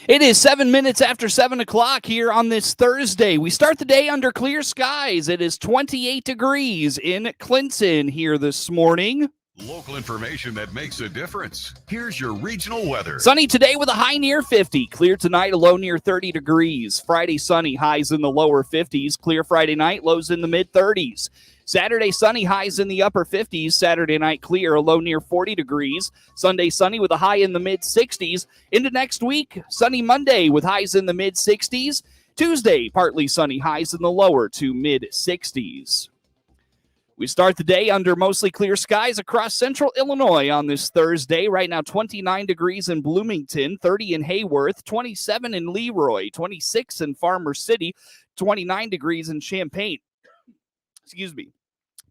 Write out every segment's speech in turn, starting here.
It is 7 minutes after 7 o'clock here on this Thursday. We start the day under clear skies. It is 28 degrees in Clinton here this morning. Local information that makes a difference. Here's your regional weather. Sunny today with a high near 50. Clear tonight, a low near 30 degrees. Friday sunny, highs in the lower 50s. Clear Friday night, lows in the mid 30s. Saturday sunny, highs in the upper 50s. Saturday night clear, a low near 40 degrees. Sunday sunny with a high in the mid 60s. Into next week, sunny Monday with highs in the mid 60s. Tuesday, partly sunny, highs in the lower to mid 60s. We start the day under mostly clear skies across central Illinois on this Thursday. Right now, 29 degrees in Bloomington, 30 in Hayworth, 27 in Leroy, 26 in Farmer City, 29 degrees in Champaign.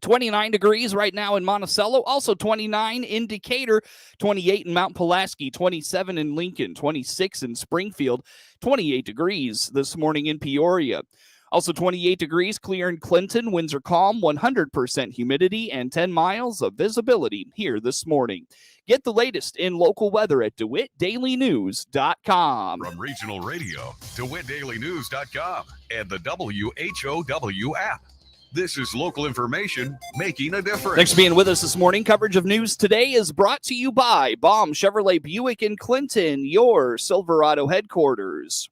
29 degrees right now in Monticello, also 29 in Decatur, 28 in Mount Pulaski, 27 in Lincoln, 26 in Springfield, 28 degrees this morning in Peoria. Also 28 degrees, clear in Clinton, winds are calm, 100% humidity, and 10 miles of visibility here this morning. Get the latest in local weather at DeWittDailyNews.com. From regional radio, DeWittDailyNews.com, and the WHOW app. This is local information making a difference. Thanks for being with us this morning. Coverage of news today is brought to you by Baum Chevrolet Buick in Clinton, your Silverado headquarters.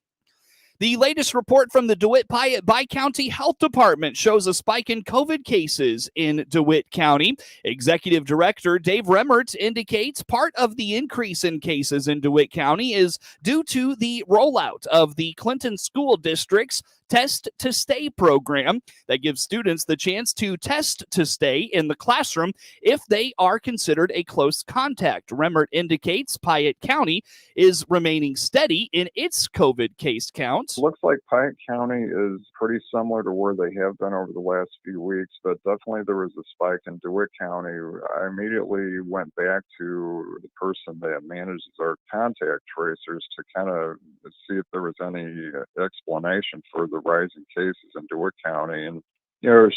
The latest report from the DeWitt Piatt Bi-County Health Department shows a spike in COVID cases in DeWitt County. Executive Director Dave Remmert indicates part of the increase in cases in DeWitt County is due to the rollout of the Clinton School District's Test to Stay program that gives students the chance to test to stay in the classroom if they are considered a close contact. Remmert indicates Piatt County is remaining steady in its COVID case count. Looks like Piatt County is pretty similar to where they have been over the last few weeks, but definitely there was a spike in DeWitt County. I immediately went back to the person that manages our contact tracers to kind of see if there was any explanation for the rising cases in DeWitt County. And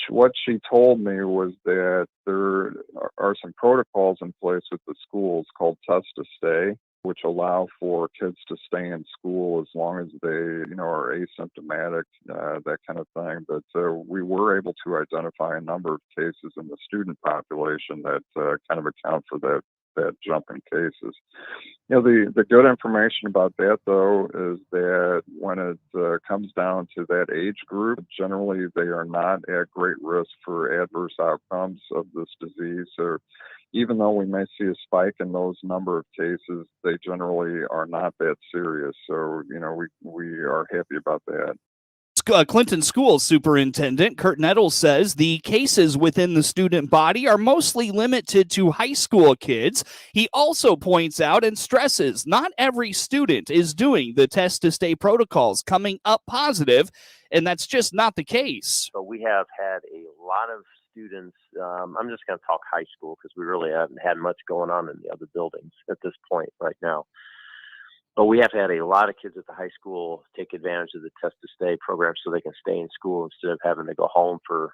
what she told me was that there are some protocols in place with the schools called Test to Stay, which allow for kids to stay in school as long as they, are asymptomatic, that kind of thing. But we were able to identify a number of cases in the student population that kind of account for that jump in cases. The good information about that, though, is that when it comes down to that age group, generally they are not at great risk for adverse outcomes of this disease. So even though we may see a spike in those number of cases, they generally are not that serious. So, we are happy about that. Clinton Schools Superintendent Kurt Nettles says the cases within the student body are mostly limited to high school kids. He also points out and stresses not every student is doing the Test to Stay protocols coming up positive, and that's just not the case. So we have had a lot of students, I'm just going to talk high school because we really haven't had much going on in the other buildings at this point right now. But we have had a lot of kids at the high school take advantage of the Test to Stay program so they can stay in school instead of having to go home for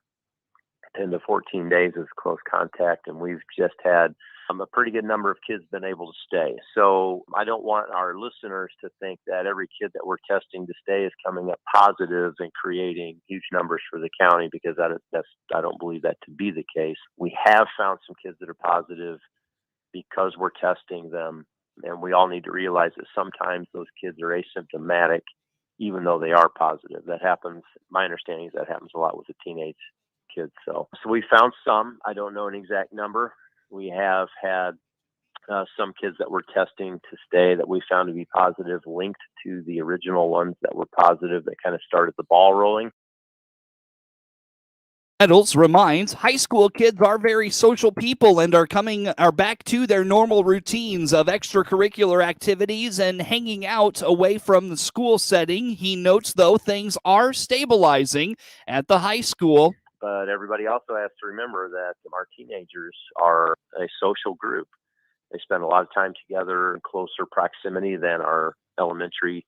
10 to 14 days as close contact. And we've just had a pretty good number of kids been able to stay. So I don't want our listeners to think that every kid that we're testing to stay is coming up positive and creating huge numbers for the county, because I don't believe that to be the case. We have found some kids that are positive because we're testing them. And we all need to realize that sometimes those kids are asymptomatic, even though they are positive. That happens. My understanding is that happens a lot with the teenage kids. So we found some. I don't know an exact number. We have had some kids that we're testing to stay that we found to be positive, linked to the original ones that were positive that kind of started the ball rolling. Nettles reminds high school kids are very social people and are back to their normal routines of extracurricular activities and hanging out away from the school setting. He notes, though, things are stabilizing at the high school. But everybody also has to remember that our teenagers are a social group. They spend a lot of time together in closer proximity than our elementary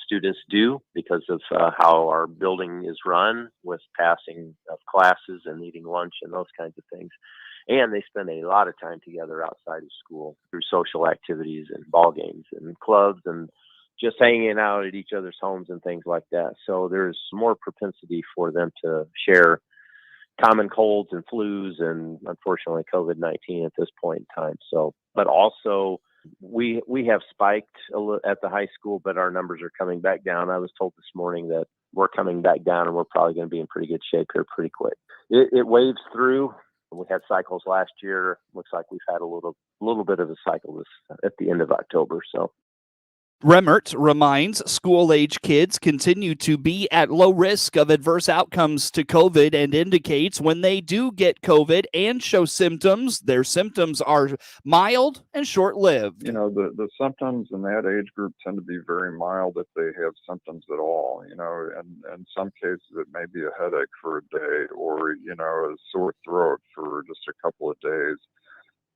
students do because of how our building is run with passing of classes and eating lunch and those kinds of things. And they spend a lot of time together outside of school through social activities and ball games and clubs and just hanging out at each other's homes and things like that. So there's more propensity for them to share common colds and flus and unfortunately COVID-19 at this point in time. So, but also we have spiked at the high school, but our numbers are coming back down. I was told this morning that we're coming back down and we're probably going to be in pretty good shape here pretty quick. It waves through. We had cycles last year. Looks like we've had a little bit of a cycle at the end of October. So. Remmert reminds school-age kids continue to be at low risk of adverse outcomes to COVID and indicates when they do get COVID and show symptoms, their symptoms are mild and short-lived. The symptoms in that age group tend to be very mild if they have symptoms at all, and in some cases it may be a headache for a day or, a sore throat for just a couple of days.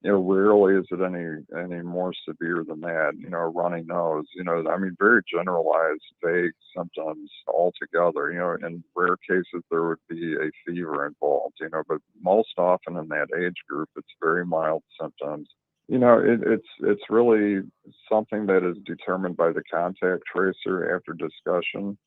Rarely is it any more severe than that, a runny nose, very generalized, vague symptoms altogether. In rare cases, there would be a fever involved, but most often in that age group, it's very mild symptoms. It's really something that is determined by the contact tracer after discussion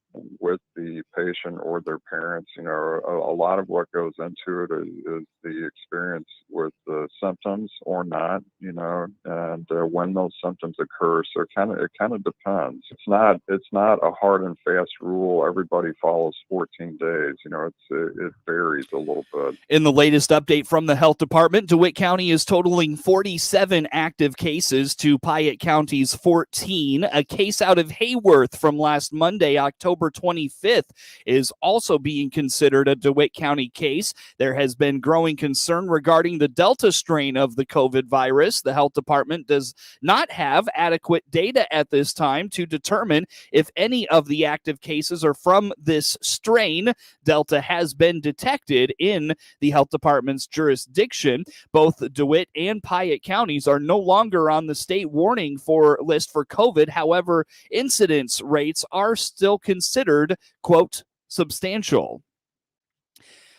with the patient or their parents. A lot of what goes into it is the experience with the symptoms or not, and when those symptoms occur. So it kind of depends. It's not a hard and fast rule. Everybody follows 14 days. It varies a little bit. In the latest update from the health department, DeWitt County is totaling 47 active cases to Piatt County's 14. A case out of Hayworth from last Monday, October 25th, is also being considered a DeWitt County case. There has been growing concern regarding the Delta strain of the COVID virus. The health department does not have adequate data at this time to determine if any of the active cases are from this strain. Delta has been detected in the health department's jurisdiction. Both DeWitt and Piatt counties are no longer on the state warning list for COVID. However, incidence rates are still considered, quote, substantial.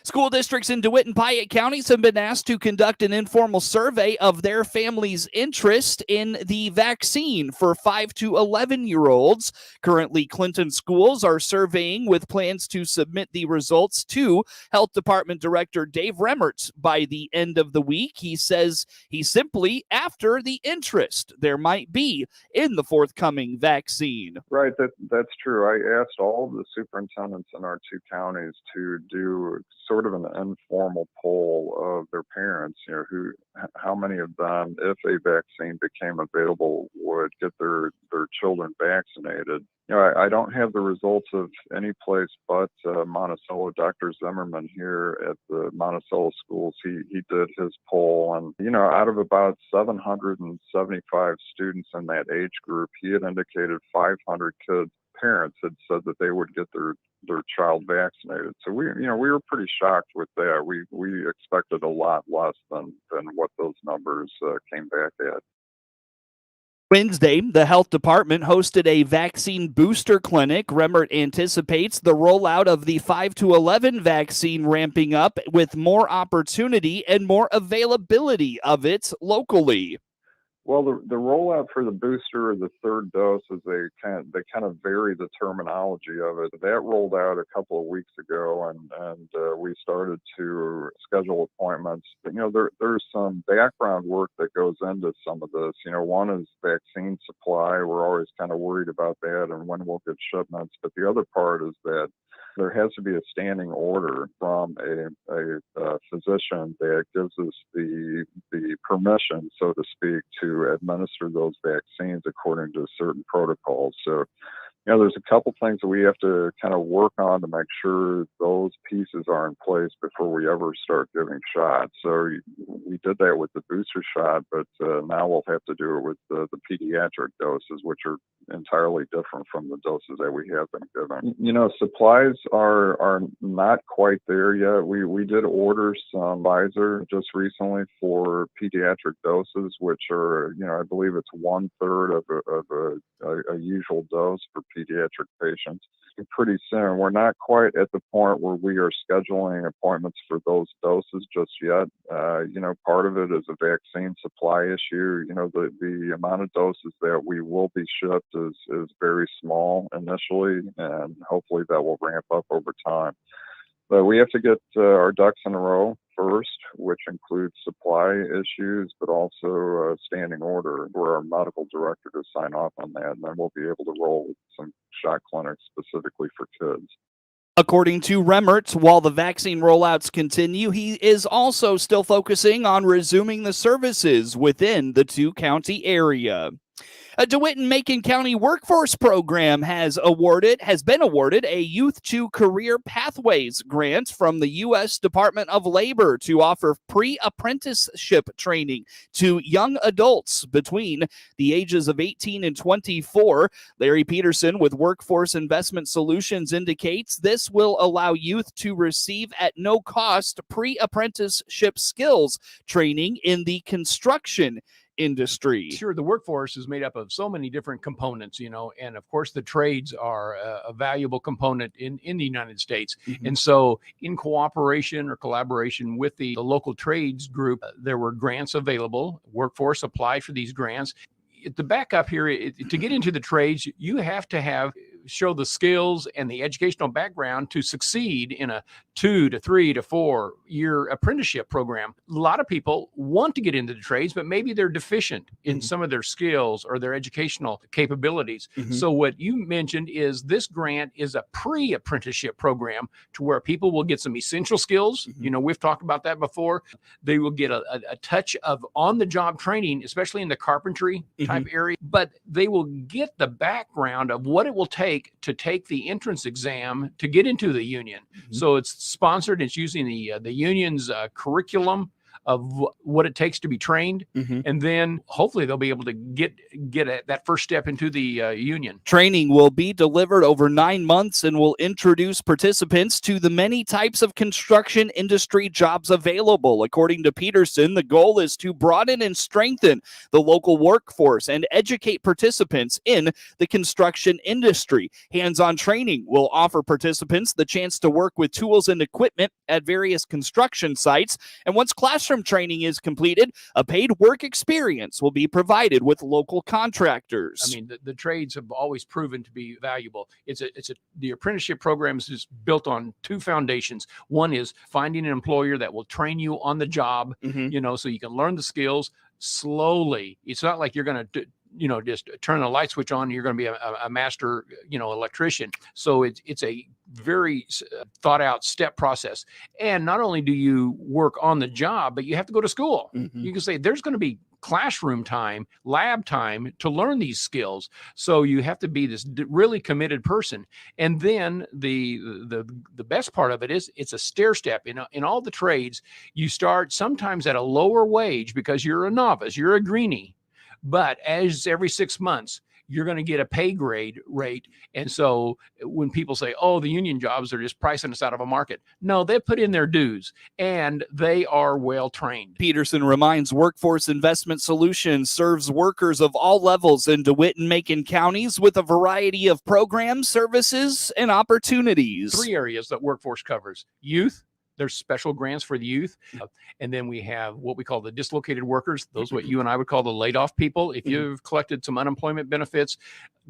School districts in DeWitt and Piatt counties have been asked to conduct an informal survey of their families' interest in the vaccine for 5 to 11-year-olds. Currently, Clinton schools are surveying with plans to submit the results to Health Department Director Dave Remmert by the end of the week. He says he's simply after the interest there might be in the forthcoming vaccine. Right, that's true. I asked all of the superintendents in our two counties to do sort of an informal poll of their parents, how many of them, if a vaccine became available, would get their children vaccinated. I don't have the results of any place but Monticello. Dr. Zimmerman here at the Monticello schools, he did his poll, and out of about 775 students in that age group, he had indicated 500 kids. Parents had said that they would get their child vaccinated. So we were pretty shocked with that. We expected a lot less than what those numbers came back at. Wednesday, the health department hosted a vaccine booster clinic. Remmert anticipates the rollout of the 5 to 11 vaccine ramping up with more opportunity and more availability of it locally. Well, the rollout for the booster or the third dose is they kind of vary the terminology of it. That rolled out a couple of weeks ago, and we started to schedule appointments. But, there's some background work that goes into some of this. One is vaccine supply. We're always kind of worried about that and when we'll get shipments. But the other part is that there has to be a standing order from a physician that gives us the permission, so to speak, to administer those vaccines according to certain protocols. So, there's a couple things that we have to kind of work on to make sure those pieces are in place before we ever start giving shots. So we did that with the booster shot, but now we'll have to do it with the pediatric doses, which are entirely different from the doses that we have been given. Supplies are not quite there yet. We did order some Pfizer just recently for pediatric doses, which are, I believe it's 1/3 of a usual dose for pediatric patients. Pretty soon. We're not quite at the point where we are scheduling appointments for those doses just yet. Part of it is a vaccine supply issue. The amount of doses that we will be shipped is very small initially, and hopefully that will ramp up over time. But we have to get our ducks in a row first, which includes supply issues, but also standing order for our medical director to sign off on that. And then we'll be able to roll some shot clinics specifically for kids. According to Remmert, while the vaccine rollouts continue, he is also still focusing on resuming the services within the 2-county area. A DeWitt and Macon County workforce program has been awarded a Youth to Career Pathways grant from the U.S. Department of Labor to offer pre-apprenticeship training to young adults between the ages of 18 and 24. Larry Peterson with Workforce Investment Solutions indicates this will allow youth to receive at no cost pre-apprenticeship skills training in the construction industry. Sure, the workforce is made up of so many different components, and of course the trades are a valuable component in the United States. Mm-hmm. And so in cooperation or collaboration with the local trades group, there were grants available. Workforce applied for these grants. The backup here, to get into the trades, you have to show the skills and the educational background to succeed in a 2 to 3 to 4 year apprenticeship program. A lot of people want to get into the trades, but maybe they're deficient in some of their skills or their educational capabilities. Mm-hmm. So what you mentioned is this grant is a pre-apprenticeship program to where people will get some essential skills. Mm-hmm. We've talked about that before. They will get a touch of on-the-job training, especially in the carpentry type area, but they will get the background of what it will take to take the entrance exam to get into the union. Mm-hmm. So it's sponsored. It's using the union's curriculum of what it takes to be trained. Mm-hmm. And then hopefully they'll be able to get that first step into the union. Training will be delivered over 9 months and will introduce participants to the many types of construction industry jobs available. According to Peterson, the goal is to broaden and strengthen the local workforce and educate participants in the construction industry. Hands-on training will offer participants the chance to work with tools and equipment at various construction sites. And once classroom training is completed, a paid work experience will be provided with local contractors. I mean, the trades have always proven to be valuable. The apprenticeship program is built on 2 foundations. One is finding an employer that will train you on the job, so you can learn the skills slowly. It's not like you're going to just turn a light switch on and you're going to be a master, electrician. So it's a very thought out step process. And not only do you work on the job, but you have to go to school. Mm-hmm. You can say there's going to be classroom time, lab time to learn these skills. So you have to be this really committed person. And then the best part of it is it's a stair step. In all the trades, you start sometimes at a lower wage because you're a novice, you're a greenie. But as every 6 months, you're going to get a pay grade rate. And so when people say, oh, the union jobs are just pricing us out of a market. No, they put in their dues and they are well trained. Peterson reminds Workforce Investment Solutions serves workers of all levels in DeWitt and Macon counties with a variety of programs, services, and opportunities. 3 areas that Workforce covers: youth. There's special grants for the youth. And then we have what we call the dislocated workers. Those what you and I would call the laid off people. If you've collected some unemployment benefits,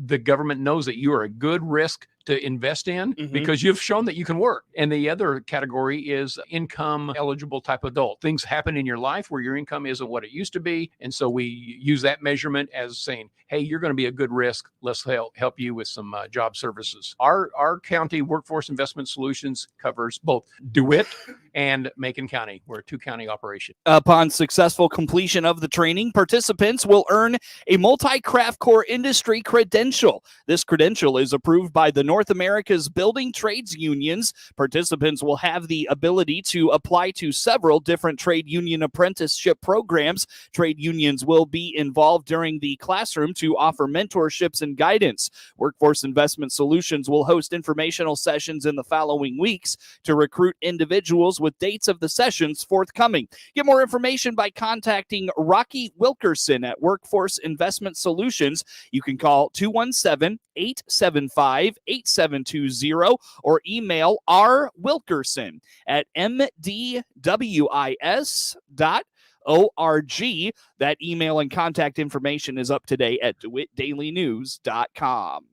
the government knows that you are a good risk to invest in because you've shown that you can work. And the other category is income eligible type adult. Things happen in your life where your income isn't what it used to be. And so we use that measurement as saying, hey, you're going to be a good risk. Let's help you with some job services. Our county Workforce Investment Solutions covers both DeWitt and Macon County. We're a 2-county operation. Upon successful completion of the training, participants will earn a multi-craft core industry credential. This credential is approved by the North North America's building trades unions. Participants will have the ability to apply to several different trade union apprenticeship programs. Trade unions will be involved during the classroom to offer mentorships and guidance. Workforce Investment Solutions will host informational sessions in the following weeks to recruit individuals, with dates of the sessions forthcoming. Get more information by contacting Rocky Wilkerson at Workforce Investment Solutions. You can call 217-875-8720 or email rwilkerson@mdwis.org. That email and contact information is up today at DeWittDailyNews.com.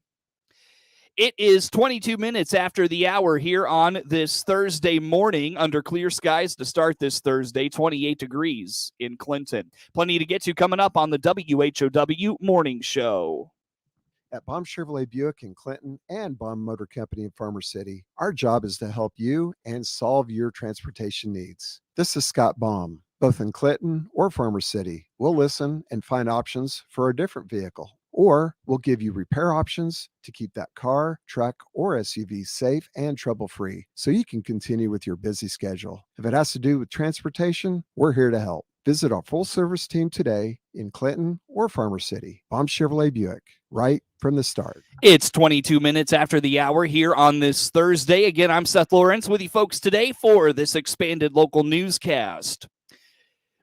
It is 22 minutes after the hour here on this Thursday morning, under clear skies to start this Thursday, 28 degrees in Clinton. Plenty to get to coming up on the WHOW Morning Show. At Baum Chevrolet Buick in Clinton and Baum Motor Company in Farmer City, our job is to help you and solve your transportation needs. This is Scott Baum. Both in Clinton or Farmer City, we'll listen and find options for a different vehicle. Or we'll give you repair options to keep that car, truck, or SUV safe and trouble-free so you can continue with your busy schedule. If it has to do with transportation, we're here to help. Visit our full-service team today in Clinton or Farmer City. Baum Chevrolet Buick, right from the start. It's 22 minutes after the hour here on this Thursday. Again, I'm Seth Lawrence with you folks today for this expanded local newscast.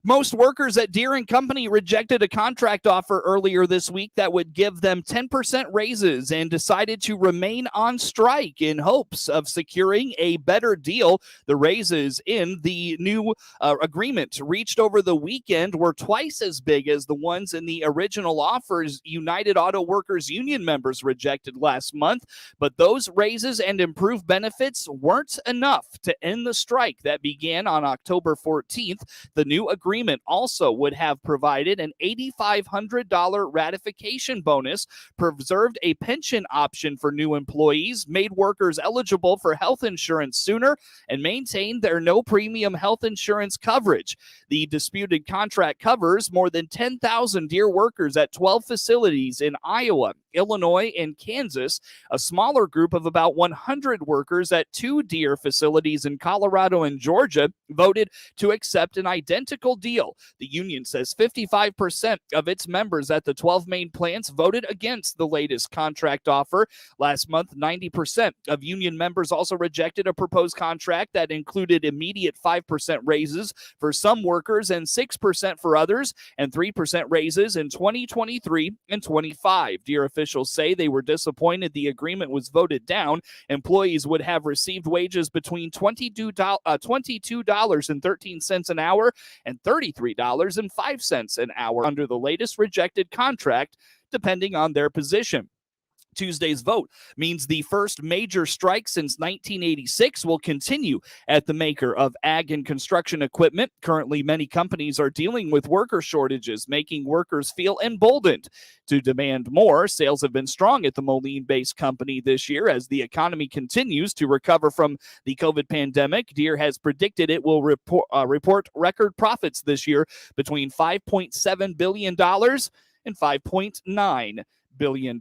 Most workers at Deere & Company rejected a contract offer earlier this week that would give them 10% raises and decided to remain on strike in hopes of securing a better deal. The raises in the new agreement reached over the weekend were twice as big as the ones in the original offers United Auto Workers Union members rejected last month. But those raises and improved benefits weren't enough to end the strike that began on October 14th. The new agreement also would have provided an $8,500 ratification bonus, preserved a pension option for new employees, made workers eligible for health insurance sooner, and maintained their no-premium health insurance coverage. The disputed contract covers more than 10,000 Deere workers at 12 facilities in Iowa, Illinois, and Kansas, a smaller group of about 100 workers at 2 Deere facilities in Colorado and Georgia voted to accept an identical deal. The union says 55% of its members at the 12 main plants voted against the latest contract offer. Last month, 90% of union members also rejected a proposed contract that included immediate 5% raises for some workers and 6% for others, and 3% raises in 2023 and 25. Deere officials say they were disappointed the agreement was voted down. Employees would have received wages between $22.13 an hour and $33.05 an hour under the latest rejected contract, depending on their position. Tuesday's vote means the first major strike since 1986 will continue at the maker of ag and construction equipment. Currently, many companies are dealing with worker shortages, making workers feel emboldened to demand more. Sales have been strong at the Moline-based company this year as the economy continues to recover from the COVID pandemic. Deere has predicted it will report record profits this year between $5.7 billion and $5.9 billion.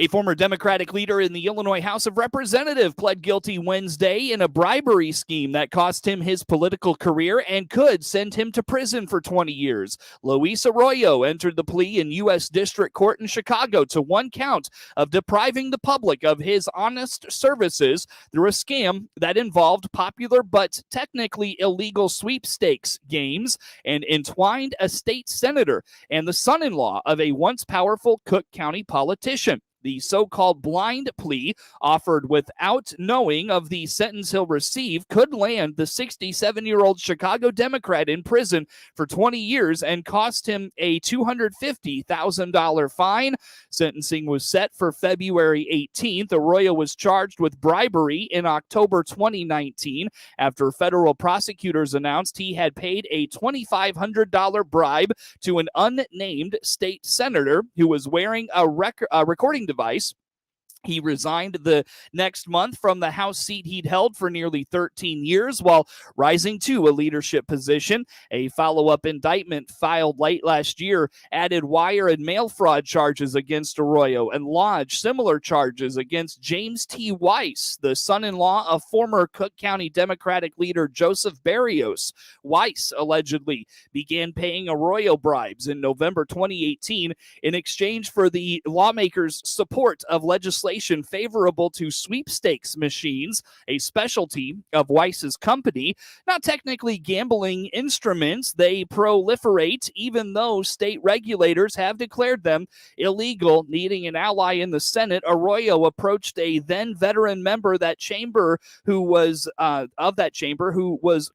A former Democratic leader in the Illinois House of Representatives pled guilty Wednesday in a bribery scheme that cost him his political career and could send him to prison for 20 years. Luis Arroyo entered the plea in U.S. District Court in Chicago to one count of depriving the public of his honest services through a scam that involved popular but technically illegal sweepstakes games and entwined a state senator and the son-in-law of a once powerful Cook County politician. The so-called blind plea, offered without knowing of the sentence he'll receive, could land the 67-year-old Chicago Democrat in prison for 20 years and cost him a $250,000 fine. Sentencing was set for February 18th. Arroyo was charged with bribery in October 2019 after federal prosecutors announced he had paid a $2,500 bribe to an unnamed state senator who was wearing a recording device He resigned the next month from the House seat he'd held for nearly 13 years while rising to a leadership position. A follow-up indictment filed late last year added wire and mail fraud charges against Arroyo and lodged similar charges against James T. Weiss, the son-in-law of former Cook County Democratic leader Joseph Barrios. Weiss allegedly began paying Arroyo bribes in November 2018 in exchange for the lawmakers' support of legislation favorable to sweepstakes machines, a specialty of Weiss's company. Not technically gambling instruments, they proliferate even though state regulators have declared them illegal. Needing an ally in the Senate, Arroyo approached a then veteran member of that chamber who was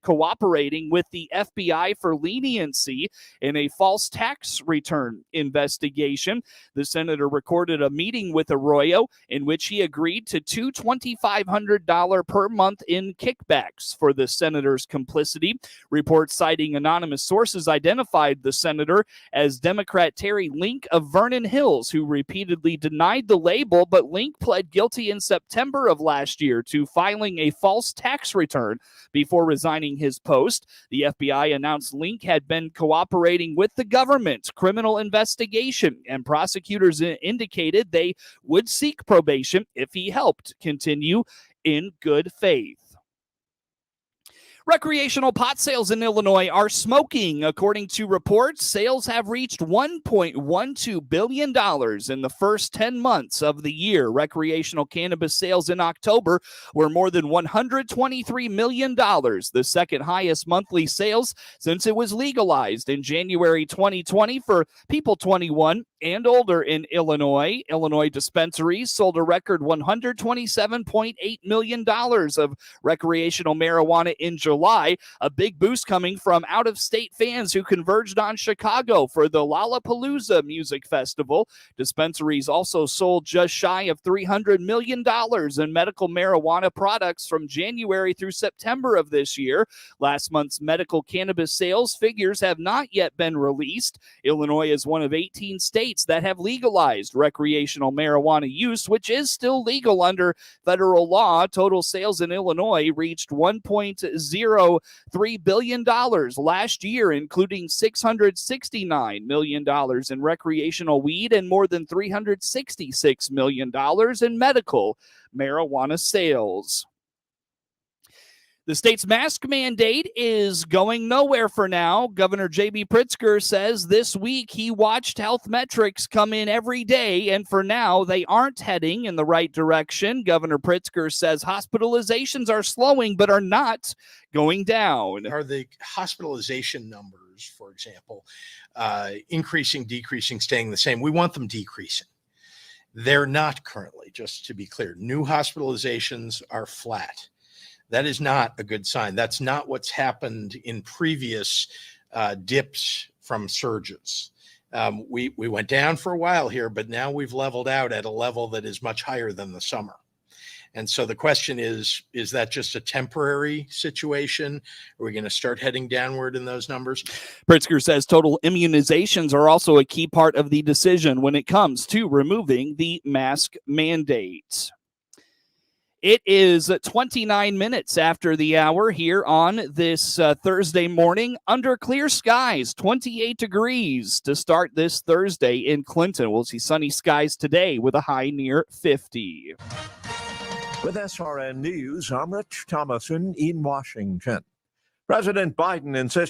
cooperating with the FBI for leniency in a false tax return investigation. The senator recorded a meeting with Arroyo in which he agreed to two $2,500 per month in kickbacks for the senator's complicity. Reports citing anonymous sources identified the senator as Democrat Terry Link of Vernon Hills, who repeatedly denied the label, but Link pled guilty in September of last year to filing a false tax return before resigning his post. The FBI announced Link had been cooperating with the government's criminal investigation, and prosecutors indicated they would seek probation if he helped continue in good faith. Recreational pot sales in Illinois are smoking. According to reports, sales have reached $1.12 billion in the first 10 months of the year. Recreational cannabis sales in October were more than $123 million, the second highest monthly sales since it was legalized in January 2020 for people 21 and older in Illinois. Illinois dispensaries sold a record $127.8 million of recreational marijuana in July, a big boost coming from out-of-state fans who converged on Chicago for the Lollapalooza Music Festival. Dispensaries also sold just shy of $300 million in medical marijuana products from January through September of this year. Last month's medical cannabis sales figures have not yet been released. Illinois is one of 18 states that have legalized recreational marijuana use, which is still legal under federal law. Total sales in Illinois reached $1.03 billion last year, including $669 million in recreational weed and more than $366 million in medical marijuana sales. The state's mask mandate is going nowhere for now. Governor J.B. Pritzker says this week he watched health metrics come in every day, and for now they aren't heading in the right direction. Governor Pritzker says hospitalizations are slowing but are not going down. Are the hospitalization numbers, for example, increasing, decreasing, staying the same? We want them decreasing. They're not currently, just to be clear. New hospitalizations are flat. That is not a good sign. That's not what's happened in previous dips from surges. We went down for a while here, but now we've leveled out at a level that is much higher than the summer. And so the question is that just a temporary situation? Are we going to start heading downward in those numbers? Pritzker says total immunizations are also a key part of the decision when it comes to removing the mask mandate. It is 29 minutes after the hour here on this Thursday morning under clear skies, 28 degrees to start this Thursday in Clinton. We'll see sunny skies today with a high near 50. With SRN News, I'm Rich Thomason in Washington. President Biden insisted